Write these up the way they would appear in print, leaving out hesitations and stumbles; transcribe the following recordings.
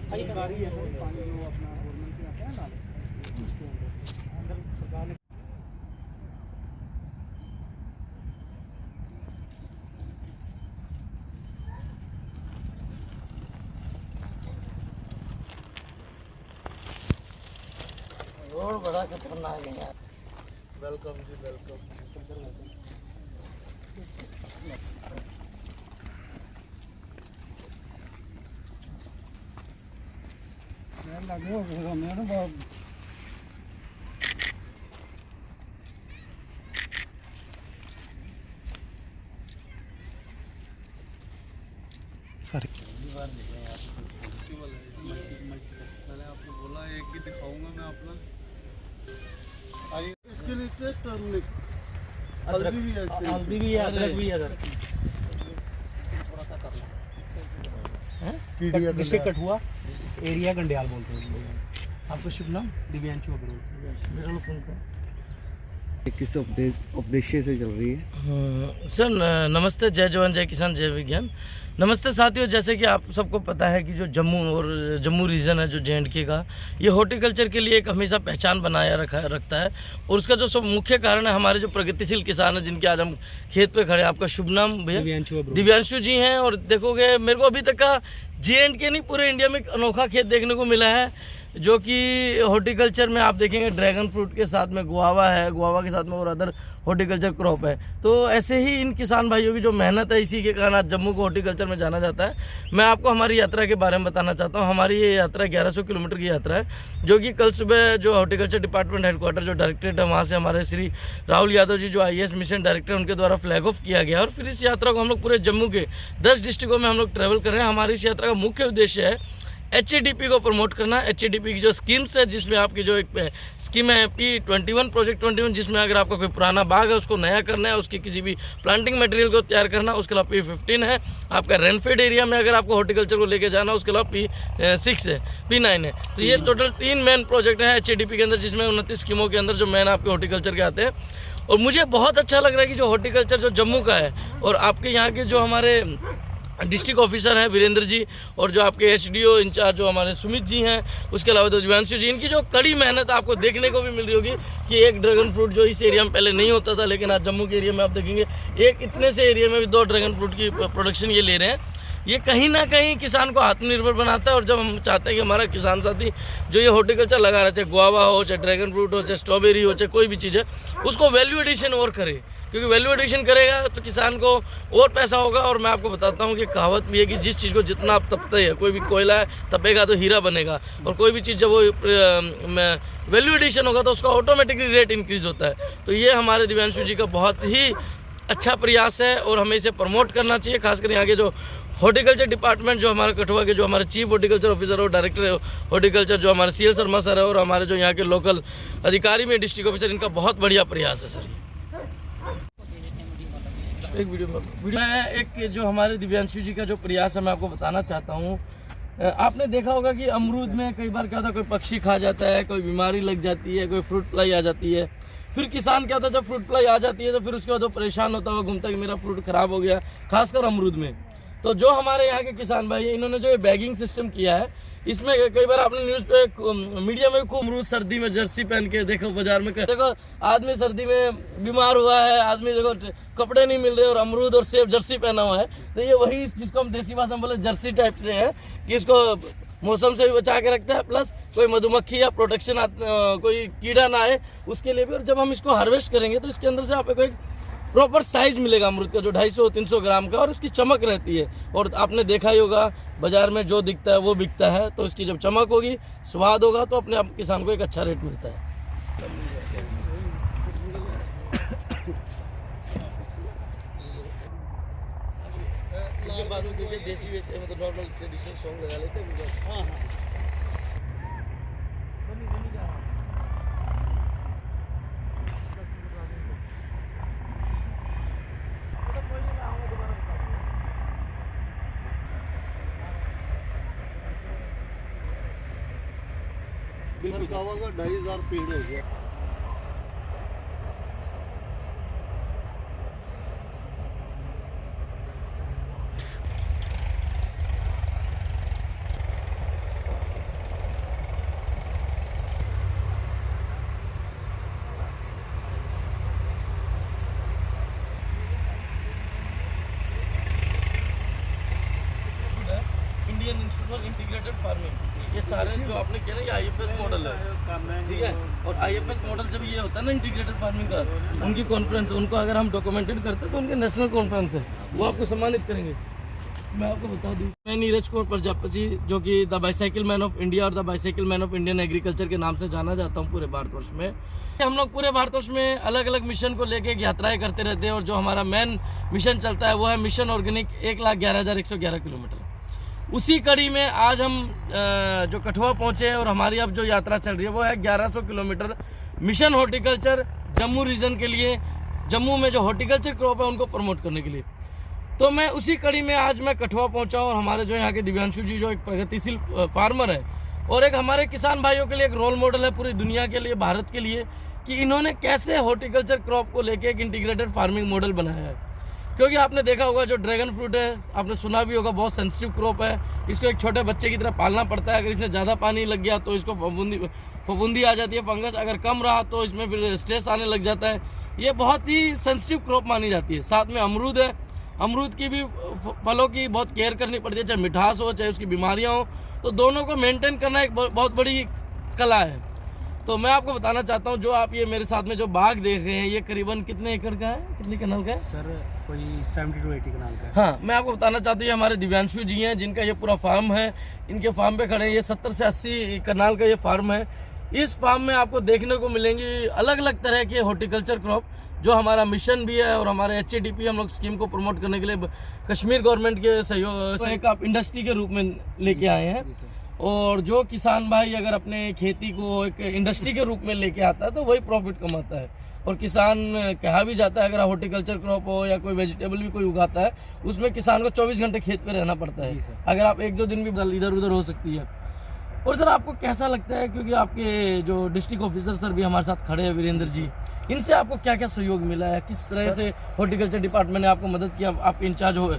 सरकारी है पानी जो अपना गवर्नमेंट के आते हैं नाले उसके अंदर सरकार ने रोड बड़ा खतरनाक है यार। वेलकम जी वेलकम। लागू हो गया मेरे बाप सारी मैंने आपको बोला एक ही दिखाऊंगा मैं अपना। इसके नीचे टर्मरिक हल्दी भी है, हल्दी भी है, अदरक भी है sir. District Kathua, area Gandiyal बोलते हैं। आपका शुभ नाम? दिव्यांशु अग्रवाल। मेरा फोन कर किस उद्देश्य से चल रही है? सर नमस्ते, जय जवान जय किसान जय विज्ञान। नमस्ते साथियों, जैसे कि आप सबको पता है कि जो जम्मू रीजन है जो जे&के का, ये हॉर्टिकल्चर के लिए एक हमेशा पहचान बनाया रखता है। और उसका जो सब मुख्य कारण है हमारे जो प्रगतिशील किसान हैं जिनके आज हम खेत पे खड़े हैं। आपका शुभ नाम भैया? दिव्यांशु जी हैं। और देखोगे मेरे को अभी तक का जे&के नहीं पूरे इंडिया में एक अनोखा खेत देखने को मिला है जो कि हॉर्टिकल्चर में आप देखेंगे ड्रैगन फ्रूट के साथ में गुआवा है, गुआवा के साथ में और अदर हॉर्टिकल्चर क्रॉप है। तो ऐसे ही इन किसान भाइयों की जो मेहनत है, इसी के कारण आज जम्मू को हॉर्टिकल्चर में जाना जाता है। मैं आपको हमारी यात्रा के बारे में बताना चाहता हूँ। हमारी ये यात्रा 1100 किलोमीटर की यात्रा है, जो कि कल सुबह जो हॉर्टिकल्चर डिपार्टमेंट हेडक्वार्टर जो डायरेक्टरेट है वहाँ से हमारे श्री राहुल यादव जी जो IAS मिशन डायरेक्टर उनके द्वारा फ्लैग ऑफ किया गया। और फिर इस यात्रा को हम लोग पूरे जम्मू के 10 डिस्ट्रिक्टों में हम लोग ट्रैवल कर रहे हैं। हमारी इस यात्रा का मुख्य उद्देश्य है HADP को प्रमोट करना। HADP की जो स्कीम्स है, जिसमें आपकी जो एक स्कीम है P21 प्रोजेक्ट 21, जिसमें अगर आपका कोई पुराना बाग है उसको नया करना है, उसकी किसी भी प्लांटिंग मटेरियल को तैयार करना, उसके अलावा P15 है। आपका रेनफेड एरिया में अगर आपको हॉर्टिकल्चर को लेके जाना, उसके अलावा P6 है, P9 है। तो ये टोटल 3 मेन प्रोजेक्ट हैं HADP के अंदर, जिसमें 29 स्कीमों के अंदर जो मेन आपके हॉर्टिकल्चर के आते हैं। और मुझे बहुत अच्छा लग रहा है कि जो हॉर्टिकल्चर जो जम्मू का है और आपके यहाँ के जो हमारे डिस्ट्रिक्ट ऑफिसर हैं वीरेंद्र जी और जो आपके HDO इंचार्ज जो हमारे सुमित जी हैं, उसके अलावा तो दिव्यांशु जी, इनकी जो कड़ी मेहनत आपको देखने को भी मिल रही होगी कि एक ड्रैगन फ्रूट जो इस एरिया में पहले नहीं होता था, लेकिन आज जम्मू के एरिया में आप देखेंगे एक इतने से एरिया में भी 2 ड्रैगन फ्रूट की प्रोडक्शन ये ले रहे हैं। ये कहीं ना कहीं किसान को आत्मनिर्भर बनाता है। और जब हम चाहते हैं कि हमारा किसान साथी जो ये हॉर्टिकल्चर लगा रहा है, चाहे गुआवा हो, चाहे ड्रैगन फ्रूट हो, चाहे स्ट्रॉबेरी हो, चाहे कोई भी चीज़ है, उसको वैल्यू एडिशन और करे, क्योंकि वैल्यू एडिशन करेगा तो किसान को और पैसा होगा। और मैं आपको बताता हूँ कि कहावत भी है कि जिस चीज़ को जितना आप तपते हैं, कोई भी कोयला है तपेगा तो हीरा बनेगा, और कोई भी चीज़ जब वो वैल्यू एडिशन होगा तो उसका ऑटोमेटिकली रेट इंक्रीज होता है। तो ये हमारे दिव्यांशु जी का बहुत ही अच्छा प्रयास है और हमें इसे प्रमोट करना चाहिए। खासकर यहाँ के जो हॉर्टिकल्चर डिपार्टमेंट जो हमारा कठुआ के जो हमारे चीफ हॉर्टिकल्चर ऑफिसर और डायरेक्टर हॉर्टिकल्चर जो हमारे CL शर्मा सर है, और हमारे जो यहाँ के लोकल अधिकारी में डिस्ट्रिक्ट ऑफिसर, इनका बहुत बढ़िया प्रयास है सर। एक वीडियो मैं एक जो हमारे दिव्यांशु जी का जो प्रयास है मैं आपको बताना चाहता हूँ। आपने देखा होगा कि अमरूद में कई बार क्या होता है, कोई पक्षी खा जाता है, कोई बीमारी लग जाती है, कोई फ्रूट फ्लाई आ जाती है। फिर किसान क्या होता है, जब फ्रूट फ्लाई आ जाती है तो फिर उसके बाद वो परेशान होता हुआ घूमता है कि मेरा फ्रूट खराब हो गया, खासकर अमरूद में। तो जो हमारे यहाँ के किसान भाई हैं, इन्होंने जो ये बैगिंग सिस्टम किया है, इसमें कई बार आपने न्यूज़ पे मीडिया में खूब अमरूद सर्दी में जर्सी पहन के देखो बाजार में, देखो आदमी सर्दी में बीमार हुआ है, आदमी देखो कपड़े नहीं मिल रहे और अमरूद और सेब जर्सी पहना हुआ है। तो ये वही जिसको हम देसी भाषा में बोले जर्सी टाइप से है कि इसको मौसम से भी बचा के रखता है, प्लस कोई मधुमक्खी या प्रोटेक्शन कोई कीड़ा ना आए उसके लिए भी। और जब हम इसको हार्वेस्ट करेंगे तो इसके अंदर से आपको एक प्रॉपर साइज मिलेगा अमरूद का, जो 250-300 ग्राम का, और इसकी चमक रहती है। और आपने देखा ही होगा बाजार में जो दिखता है वो बिकता है, तो इसकी जब चमक होगी, स्वाद होगा, तो अपने आप किसान को एक अच्छा रेट मिलता है। इसके बाद में देखिए देसी वैसे मतलब नॉर्मल ट्रेडिशनल सॉन्ग लगा लेते हैं। हाँ बिल्कुल गुआवा का 2500 पेड़ हो गया। Training institute for integrated farming. ये सारे जो आपने किया ना, ये IFS मॉडल है, ठीक है। और IFS मॉडल जब ये होता है ना इंटीग्रेटेड फार्मिंग का, उनकी कॉन्फ्रेंस, उनको अगर हम डॉक्यूमेंटेड करते हैं तो उनके नेशनल कॉन्फ्रेंस है, वो आपको सम्मानित करेंगे। मैं आपको बता दूं, मैं नीरज कुमार प्रजापति, जो कि the bicycle man of India और the bicycle man of Indian agriculture के नाम से जाना जाता हूं पूरे भारतवर्ष में। हम लोग पूरे भारतवर्ष में अलग अलग मिशन को लेके यात्राएं करते रहते हैं, और जो हमारा मेन मिशन चलता है वो है मिशन ऑर्गेनिक 1,11,111 किलोमीटर। उसी कड़ी में आज हम जो कठुआ पहुंचे हैं, और हमारी अब जो यात्रा चल रही है वो है 1100 kilometre mission horticulture Jammu region के लिए, जम्मू में जो हॉर्टिकल्चर क्रॉप है उनको प्रमोट करने के लिए। तो मैं उसी कड़ी में आज मैं कठुआ पहुंचा हूँ, और हमारे जो यहाँ के दिव्यांशु जी जो एक प्रगतिशील फार्मर है, और एक हमारे किसान भाइयों के लिए एक रोल मॉडल है पूरी दुनिया के लिए, भारत के लिए, कि इन्होंने कैसे हॉर्टिकल्चर क्रॉप को लेके एक इंटीग्रेटेड फार्मिंग मॉडल बनाया है। क्योंकि आपने देखा होगा जो ड्रैगन फ्रूट है, आपने सुना भी होगा, बहुत सेंसिटिव क्रॉप है, इसको एक छोटे बच्चे की तरह पालना पड़ता है। अगर इसमें ज़्यादा पानी लग गया तो इसको फफूंदी आ जाती है, फंगस, अगर कम रहा तो इसमें फिर स्ट्रेस आने लग जाता है। ये बहुत ही सेंसिटिव क्रॉप मानी जाती है। साथ में अमरूद है, अमरूद की भी फलों की बहुत केयर करनी पड़ती है, चाहे मिठास हो चाहे उसकी बीमारियां हो, तो दोनों को मेंटेन करना एक बहुत बड़ी कला है। तो मैं आपको बताना चाहता हूं, जो आप ये मेरे साथ में जो बाग देख रहे हैं, ये करीबन कितने एकड़ का है, कितनी कनाल का है सर? कोई 70 to 80 कनाल का है। हाँ, मैं आपको बताना चाहता हूँ, ये हमारे दिव्यांशु जी हैं जिनका ये पूरा फार्म है, इनके फार्म पे खड़े हैं। ये 70 से 80 कनाल का ये फार्म है। इस फार्म में आपको देखने को मिलेंगी अलग अलग तरह के हॉर्टिकल्चर क्रॉप, जो हमारा मिशन भी है, और हमारे HADP हम लोग स्कीम को प्रमोट करने के लिए कश्मीर गवर्नमेंट के सहयोग से एक आप इंडस्ट्री के रूप में लेके आए हैं। और जो किसान भाई अगर अपने खेती को एक इंडस्ट्री के रूप में लेके आता है तो वही प्रॉफिट कमाता है। और किसान कहा भी जाता है, अगर हॉर्टिकल्चर क्रॉप हो या कोई वेजिटेबल भी कोई उगाता है, उसमें किसान को 24 घंटे खेत पे रहना पड़ता है। अगर आप 1-2 दिन भी इधर उधर हो सकती है। और सर आपको कैसा लगता है, क्योंकि आपके जो डिस्ट्रिक्ट ऑफिसर सर भी हमारे साथ खड़े हैं, वीरेंद्र जी, इनसे आपको क्या क्या सहयोग मिला है, किस तरह से हॉर्टिकल्चर डिपार्टमेंट ने आपको मदद किया? आप इंचार्ज हो,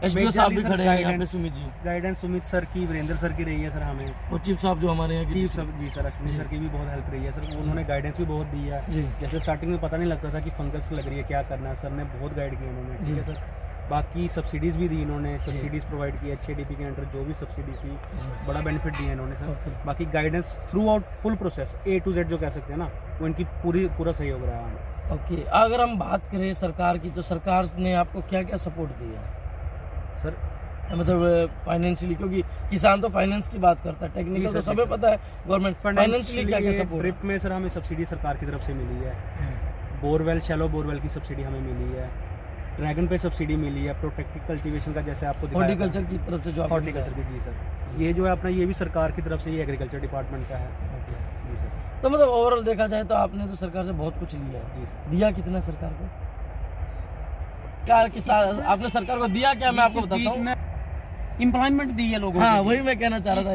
SDO साहब भी खड़े हैं यहाँ पे, सुमित जी, गाइडेंस सुमित सर की, वीरेंद्र सर की रही है सर हमें, और चीफ साहब जो हमारे यहाँ चीफ सर जी सर अश्विनी सर की भी बहुत हेल्प रही है सर। उन्होंने गाइडेंस भी बहुत दी है। जैसे स्टार्टिंग में पता नहीं लगता था कि फंगस लग रही है, क्या करना है, सर ने बहुत गाइड किया उन्होंने, ठीक है सर। बाकी सब्सिडीज़ भी दी इन्होंने, सब्सिडीज़ प्रोवाइड की, HADP के अंडर जो भी सब्सिडीज़ थी, बड़ा बेनिफिट दिया इन्होंने सर। बाकी guidance through out full process A to Z जो कह सकते हैं ना, वो इनकी पूरा सहयोग रहा हमें। ओके, अगर हम बात करें सरकार की, तो सरकार ने आपको क्या क्या सपोर्ट दिया है सर? मतलब फाइनेंशियली, क्योंकि किसान तो फाइनेंस की बात करता है, टेक्निकल तो सबे पता है, गवर्नमेंट फाइनेंशियली क्या क्या सपोर्ट? ड्रिप में सर हमें सब्सिडी सरकार की तरफ से मिली है, बोरवेल, शैलो बोरवेल की सब्सिडी हमें मिली है, ड्रैगन पे सब्सिडी मिली है, प्रोटेक्टिव कल्टीवेशन का जैसे आपको हॉर्टिकल्चर की तरफ से जो हॉर्टिकल्चर की, जी सर, ये जो है अपना, ये भी सरकार की तरफ से, ये एग्रीकल्चर डिपार्टमेंट का है जी सर। तो मतलब ओवरऑल देखा जाए तो आपने तो सरकार से बहुत कुछ लिया है। जी सर। दिया कितना सरकार को, क्या किसान आपने सरकार को दिया क्या? मैं आपको बताता हूँ, एम्प्लॉयमेंट दी है लोगों हाँ को। वही मैं कहना चाह रहा था।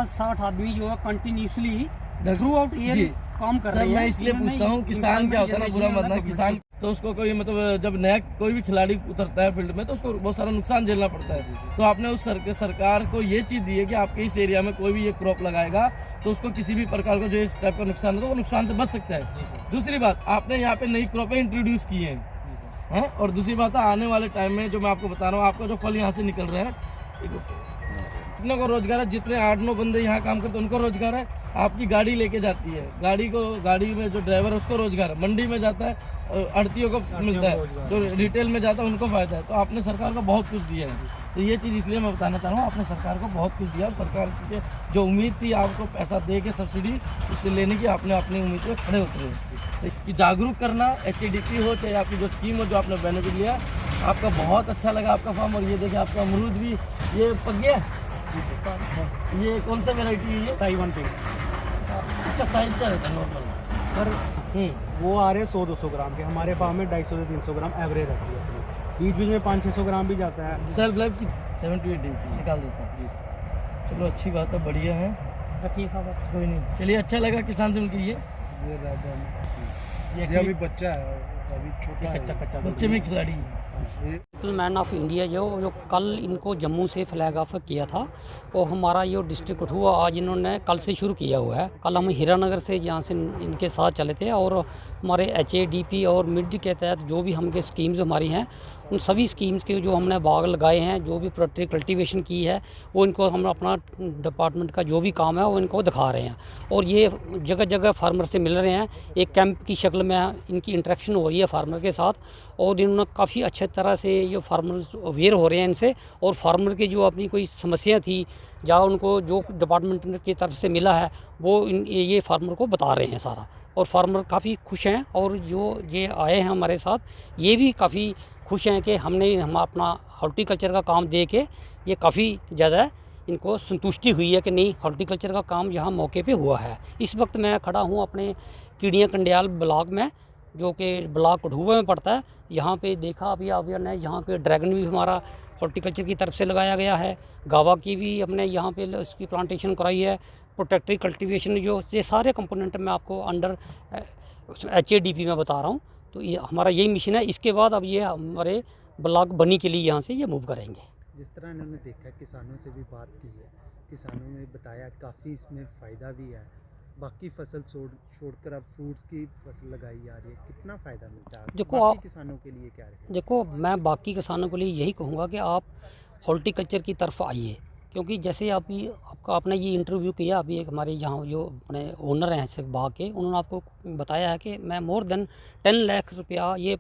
60 आदमी जो है कंटिन्यूसली थ्रू आउट ईयर काम कर सर, रहे हैं। मैं इसलिए पूछता हूँ, किसान क्या होता है ना, बुरा मानना, किसान तो उसको कोई मतलब जब नया कोई भी खिलाड़ी उतरता है फील्ड में तो उसको बहुत सारा नुकसान झेलना पड़ता है। तो आपने उस सरकार को ये चीज़ दी है कि आपके इस एरिया में कोई भी ये क्रॉप लगाएगा तो उसको किसी भी प्रकार का जो इस टाइप का नुकसान होता है वो नुकसान से बच सकता है। दूसरी बात, आपने यहाँ पे नई क्रॉपें इंट्रोड्यूस की हैं, और दूसरी बात है आने वाले टाइम में जो मैं आपको बता रहा हूँ, आपका जो फल यहाँ से निकल रहा है, कितनों को रोजगार है, जितने 8-9 बंदे यहाँ काम करते हैं उनको रोजगार है, आपकी गाड़ी लेके जाती है, गाड़ी में जो ड्राइवर है उसको रोजगार है, मंडी में जाता है आड़तियों को मिलता है, जो रिटेल में जाता है उनको फायदा है। तो आपने सरकार को बहुत कुछ दिया है। तो ये चीज़ इसलिए मैं बताना चाह रहा हूँ, आपने सरकार को बहुत कुछ दिया, और सरकार की जो उम्मीद थी आपको पैसा दे के सब्सिडी, उससे लेने की आपने अपनी उम्मीद पे खड़े उतरे कि जागरूक करना, HADP हो चाहे आपकी जो स्कीम हो, जो आपने बेनिफिट लिया, आपका बहुत अच्छा लगा आपका फार्म। और ये देखिए आपका अमरूद भी ये पक गया, ये कौन सा वेराइटी है? ये ताइवान पे इसका साइज क्या रहता है नॉर्मल सर? वो आ रहे हैं 100-200 ग्राम के, हमारे फार्म में 250 से 300 ग्राम एवरेज रहती है, बीच बीच में 500-600 ग्राम भी जाता है। सेल्फ लाइफ की 7 to 8 डेज निकाल देता है। चलो अच्छी बात है, बढ़िया है, रखिए साहब, कोई नहीं। चलिए अच्छा लगा किसान से मिलकर। ये अभी बच्चा है, अभी छोटा है, कच्चा बच्चे में खिलाड़ी है। मैन ऑफ इंडिया जो कल इनको जम्मू से फ्लैग ऑफ किया था, वो हमारा ये डिस्ट्रिक्ट कठुआ आज इन्होंने कल से शुरू किया हुआ है। कल हम हीरानगर से यहाँ से इनके साथ चले थे और हमारे HADP और मिड के तहत जो भी हमके स्कीम्स हमारी हैं, उन सभी स्कीम्स के जो हमने बाग लगाए हैं, जो भी प्रोडक्टिव कल्टीवेशन की है, वो इनको हम अपना डिपार्टमेंट का जो भी काम है वो इनको दिखा रहे हैं। और ये जगह जगह फार्मर से मिल रहे हैं, एक कैंप की शक्ल में इनकी इंटरेक्शन हो रही है फार्मर के साथ। और इन्होंने काफ़ी अच्छे तरह से जो फार्मर्स अवेयर हो रहे हैं इनसे, और फार्मर की जो अपनी कोई समस्या थी, जहाँ उनको जो डिपार्टमेंट की तरफ से मिला है, वो ये फार्मर को बता रहे हैं सारा। और फार्मर काफ़ी खुश हैं, और जो ये आए हैं हमारे साथ, ये भी काफ़ी खुश हैं कि हम अपना हॉर्टिकल्चर का काम दे के ये काफ़ी ज़्यादा इनको संतुष्टि हुई है कि नहीं, हॉर्टिकल्चर का काम यहाँ मौके पे हुआ है। इस वक्त मैं खड़ा हूँ अपने कीड़ियाँ कंडियाल ब्लॉक में, जो कि ब्लॉक कठुआ में पड़ता है। यहाँ पे देखा अभी आपने, यहाँ पे ड्रैगन भी हमारा हॉर्टिकल्चर की तरफ से लगाया गया है, गावा की भी हमने यहाँ पे उसकी प्लांटेशन कराई है, प्रोटेक्टिव कल्टीवेशन, जो ये सारे कंपोनेंट मैं आपको अंडर HADP में बता रहा हूँ। तो ये हमारा यही मिशन है। इसके बाद अब ये हमारे ब्लॉक बनी के लिए यहाँ से ये मूव करेंगे। जिस तरह इन्होंने देखा, किसानों से भी बात की है, किसानों ने बताया काफ़ी इसमें फ़ायदा भी है, बाकी फसल छोड़कर अब फ्रूट्स की फसल लगाई जा रही है, कितना फ़ायदा मिलता है देखो बाकी किसानों के लिए क्या है? देखो, मैं बाकी किसानों के लिए यही कहूँगा कि आप हॉर्टिकल्चर की तरफ आइए, क्योंकि जैसे आपने ये इंटरव्यू किया अभी, एक हमारे यहाँ जो अपने ओनर हैं इस बाग के, उन्होंने आपको बताया है कि मैं मोर देन 10 लाख रुपया ये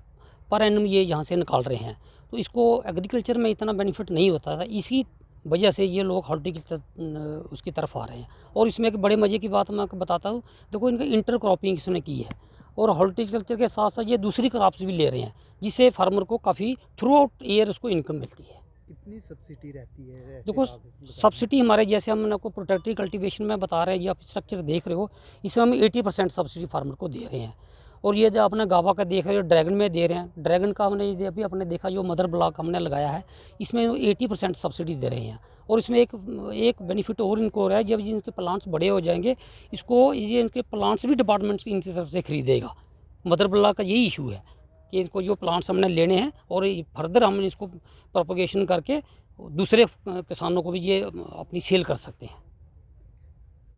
पर एनम ये यहाँ से निकाल रहे हैं। तो इसको एग्रीकल्चर में इतना बेनिफिट नहीं होता था, इसी वजह से ये लोग हॉर्टिकल्चर उसकी तरफ आ रहे हैं। और इसमें एक बड़े मज़े की बात मैं आपको बताता हूँ, देखो इनका इंटर क्रॉपिंग इसने की है, और हॉर्टिकल्चर के साथ साथ ये दूसरी क्रॉप्स भी ले रहे हैं, जिससे फार्मर को काफ़ी थ्रू आउट ईयर उसको इनकम मिलती है। कितनी सब्सिडी रहती है ऐसे देखो, सब्सिडी हमारे जैसे हम आपको प्रोटेक्टिव कल्टीवेशन में बता रहे हैं, ये आप स्ट्रक्चर देख रहे हो, इसमें हम 80% सब्सिडी फार्मर को दे रहे हैं। और ये जो आपने गावा का देख रहे हो, ड्रैगन में दे रहे हैं, ड्रैगन का हमने ये अभी अपने देखा, जो मदर ब्लॉक हमने लगाया है, इसमें 80% सब्सिडी दे रहे हैं। और इसमें एक बेनिफिट और इनको हो रहा है, जब इनके प्लांट्स बड़े हो जाएंगे, ये इनके प्लांट्स भी डिपार्टमेंट इनकी तरफ से खरीदेगा। मदर ब्लॉक का यही इशू है कि इसको जो प्लांट्स हमने लेने हैं, और फर्दर हम इसको प्रोपगेशन करके दूसरे किसानों को भी ये अपनी सेल कर सकते हैं।